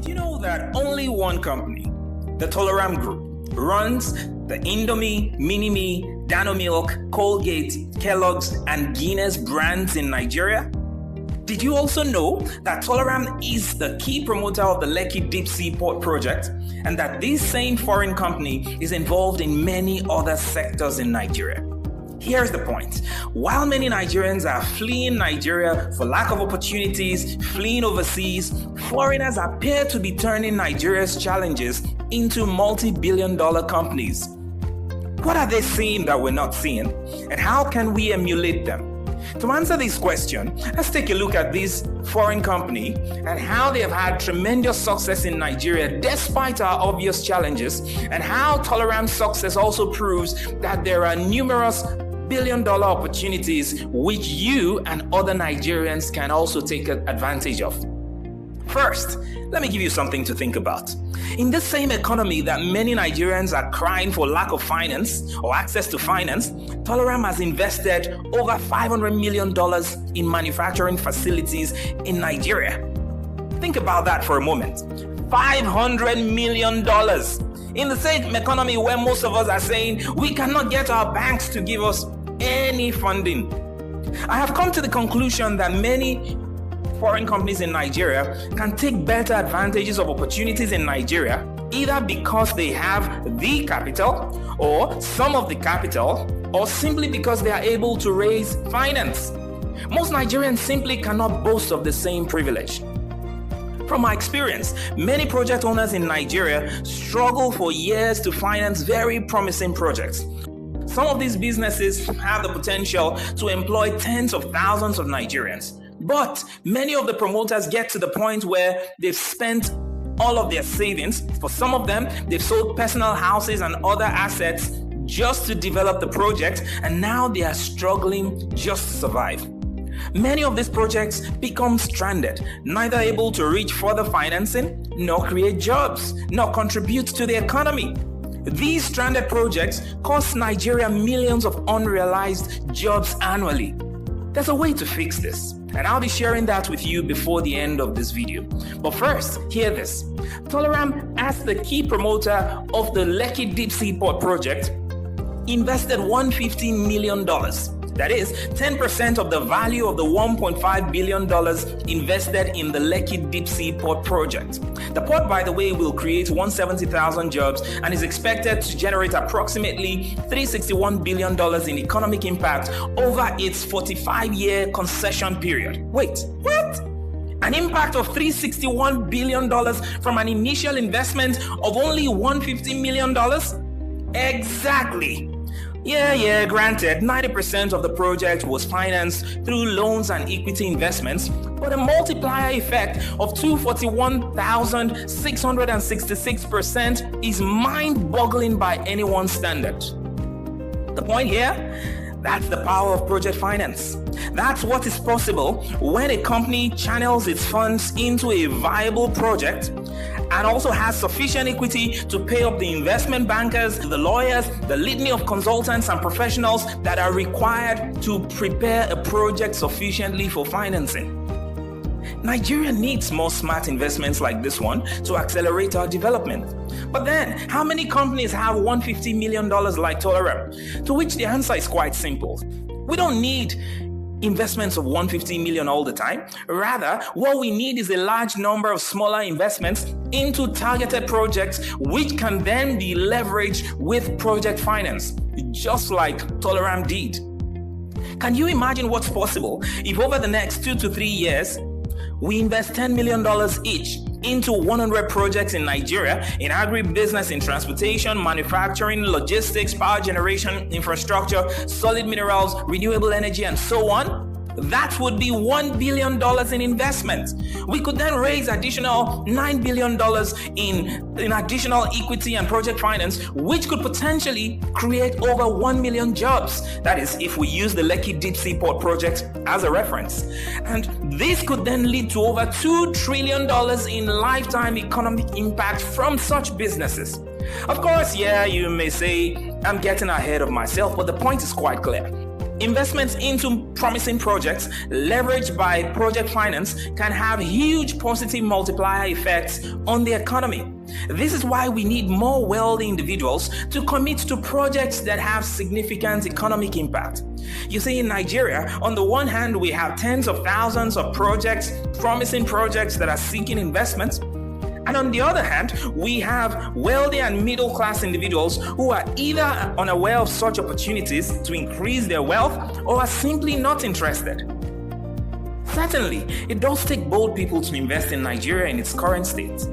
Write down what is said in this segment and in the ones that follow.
Did you know that only one company, the Tolaram Group, runs the Indomie, Minimie, Dano Milk, Colgate, Kellogg's, and Guinness brands in Nigeria? Did you also know that Tolaram is the key promoter of the Lekki Deep Seaport project, and that this same foreign company is involved in many other sectors in Nigeria? Here's the point. While many Nigerians are fleeing Nigeria for lack of opportunities, fleeing overseas, foreigners appear to be turning Nigeria's challenges into multi-billion-dollar companies. What are they seeing that we're not seeing, and how can we emulate them? To answer this question, let's take a look at this foreign company and how they have had tremendous success in Nigeria despite our obvious challenges, and how Tolaram's success also proves that there are numerous billion-dollar opportunities which you and other Nigerians can also take advantage of. First, let me give you something to think about. In this same economy that many Nigerians are crying for lack of finance or access to finance, Tolaram has invested over $500 million in manufacturing facilities in Nigeria. Think about that for a moment. $500 million in the same economy where most of us are saying we cannot get our banks to give us any funding. I have come to the conclusion that many foreign companies in Nigeria can take better advantages of opportunities in Nigeria, either because they have the capital or some of the capital, or simply because they are able to raise finance. Most Nigerians simply cannot boast of the same privilege. From my experience, many project owners in Nigeria struggle for years to finance very promising projects. Some of these businesses have the potential to employ tens of thousands of Nigerians. But many of the promoters get to the point where they've spent all of their savings. For some of them, they've sold personal houses and other assets just to develop the project, and now they are struggling just to survive. Many of these projects become stranded, neither able to reach further financing, nor create jobs, nor contribute to the economy. These stranded projects cost Nigeria millions of unrealized jobs annually. There's a way to fix this, and I'll be sharing that with you before the end of this video. But first, hear this. Tolaram, as the key promoter of the Lekki Deep Seaport project, invested $150 million. That is 10% of the value of the $1.5 billion invested in the Lekki Deep Seaport project. The port, by the way, will create 170,000 jobs and is expected to generate approximately $361 billion in economic impact over its 45-year concession period. Wait, what? An impact of $361 billion from an initial investment of only $150 million? Exactly. Yeah, granted, 90% of the project was financed through loans and equity investments, but a multiplier effect of 241,666% is mind-boggling by anyone's standard. The point here? That's the power of project finance. That's what is possible when a company channels its funds into a viable project and also has sufficient equity to pay up the investment bankers, the lawyers, the litany of consultants and professionals that are required to prepare a project sufficiently for financing. Nigeria needs more smart investments like this one to accelerate our development. But then, how many companies have $150 million like Tolaram? To which the answer is quite simple. We don't need investments of $150 million all the time. Rather, what we need is a large number of smaller investments into targeted projects which can then be leveraged with project finance, just like Tolaram did. Can you imagine what's possible if over the next 2 to 3 years, we invest $10 million each into 100 projects in Nigeria in agribusiness, in transportation, manufacturing, logistics, power generation, infrastructure, solid minerals, renewable energy, and so on? That would be $1 billion in investment. We could then raise additional $9 billion in additional equity and project finance, which could potentially create over 1 million jobs. That is, if we use the Lekki Deep Seaport project as a reference. And this could then lead to over $2 trillion in lifetime economic impact from such businesses. Of course, you may say, I'm getting ahead of myself, but the point is quite clear. Investments into promising projects leveraged by project finance can have huge positive multiplier effects on the economy. This is why we need more wealthy individuals to commit to projects that have significant economic impact. You see, in Nigeria, on the one hand, we have tens of thousands of projects, promising projects that are seeking investments. And on the other hand, we have wealthy and middle-class individuals who are either unaware of such opportunities to increase their wealth or are simply not interested. Certainly, it does take bold people to invest in Nigeria in its current state.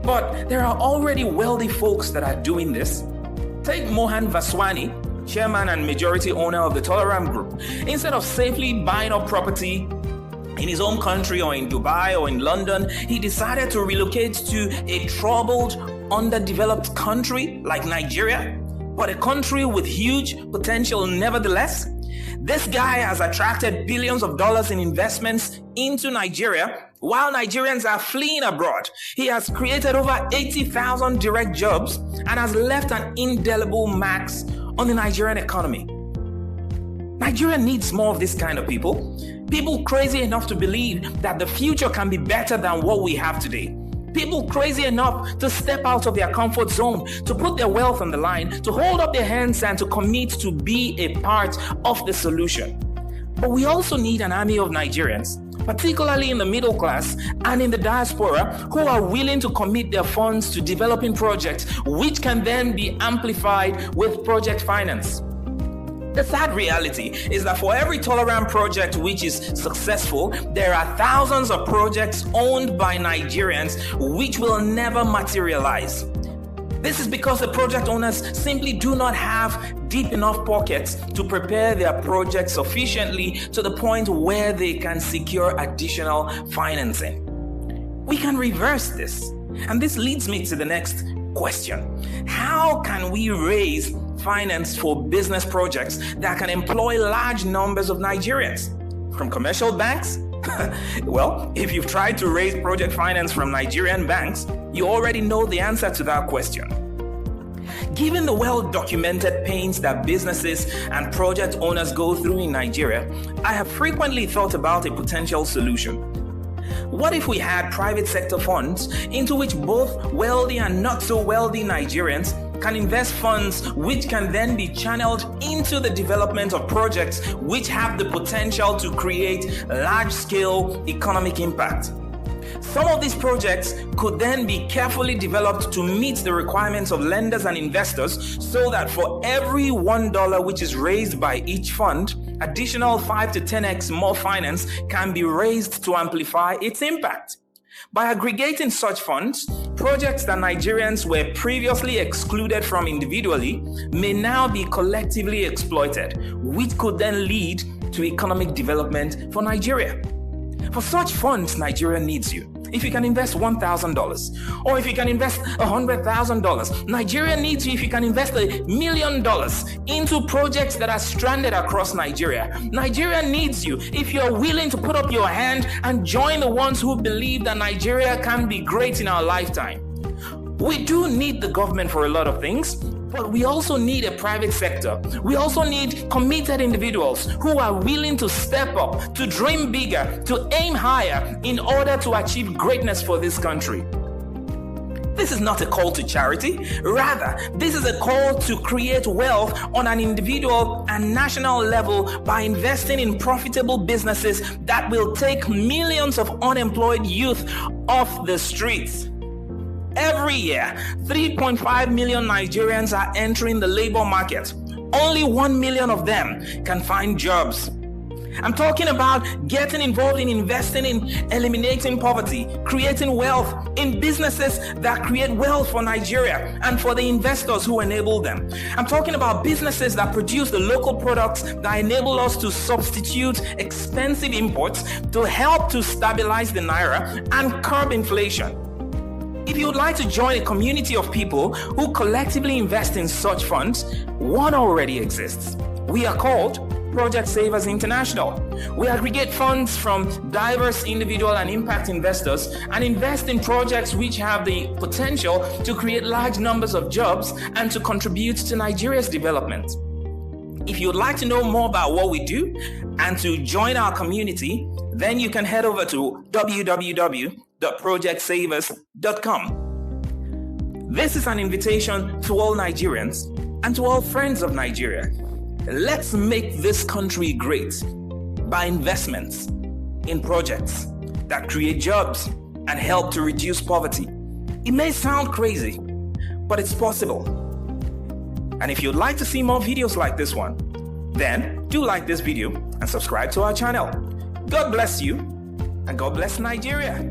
But there are already wealthy folks that are doing this. Take Mohan Vaswani, chairman and majority owner of the Tolaram Group. Instead of safely buying up property in his own country or in Dubai or in London, he decided to relocate to a troubled, underdeveloped country like Nigeria, but a country with huge potential nevertheless. This guy has attracted billions of dollars in investments into Nigeria while Nigerians are fleeing abroad. He has created over 80,000 direct jobs and has left an indelible marks on the Nigerian economy. Nigeria needs more of this kind of people. People crazy enough to believe that the future can be better than what we have today. People crazy enough to step out of their comfort zone, to put their wealth on the line, to hold up their hands and to commit to be a part of the solution. But we also need an army of Nigerians, particularly in the middle class and in the diaspora, who are willing to commit their funds to developing projects which can then be amplified with project finance. The sad reality is that for every Tolaram project which is successful, there are thousands of projects owned by Nigerians which will never materialize. This is because the project owners simply do not have deep enough pockets to prepare their projects sufficiently to the point where they can secure additional financing. We can reverse this. And this leads me to the next question. How can we raise finance for business projects that can employ large numbers of Nigerians? From commercial banks? Well, if you've tried to raise project finance from Nigerian banks, you already know the answer to that question. Given the well-documented pains that businesses and project owners go through in Nigeria, I have frequently thought about a potential solution. What if we had private sector funds into which both wealthy and not so wealthy Nigerians can invest funds which can then be channeled into the development of projects which have the potential to create large-scale economic impact? Some of these projects could then be carefully developed to meet the requirements of lenders and investors so that for every $1 which is raised by each fund, additional 5 to 10x more finance can be raised to amplify its impact. By aggregating such funds, projects that Nigerians were previously excluded from individually may now be collectively exploited, which could then lead to economic development for Nigeria. For such funds, Nigeria needs you. If you can invest $1,000, or if you can invest $100,000, Nigeria needs you if you can invest $1 million into projects that are stranded across Nigeria. Nigeria needs you if you're willing to put up your hand and join the ones who believe that Nigeria can be great in our lifetime. We do need the government for a lot of things, but we also need a private sector. We also need committed individuals who are willing to step up, to dream bigger, to aim higher in order to achieve greatness for this country. This is not a call to charity. Rather, this is a call to create wealth on an individual and national level by investing in profitable businesses that will take millions of unemployed youth off the streets. Every year, 3.5 million Nigerians are entering the labor market. Only 1 million of them can find jobs. I'm talking about getting involved in investing in eliminating poverty, creating wealth in businesses that create wealth for Nigeria and for the investors who enable them. I'm talking about businesses that produce the local products that enable us to substitute expensive imports to help to stabilize the naira and curb inflation. If you would like to join a community of people who collectively invest in such funds, one already exists. We are called Project Savers International. We aggregate funds from diverse individual and impact investors and invest in projects which have the potential to create large numbers of jobs and to contribute to Nigeria's development. If you'd like to know more about what we do and to join our community, then you can head over to www.projectsavers.com. This is an invitation to all Nigerians and to all friends of Nigeria. Let's make this country great by investments in projects that create jobs and help to reduce poverty. It may sound crazy, but it's possible. And if you'd like to see more videos like this one, then do like this video and subscribe to our channel. God bless you, and God bless Nigeria.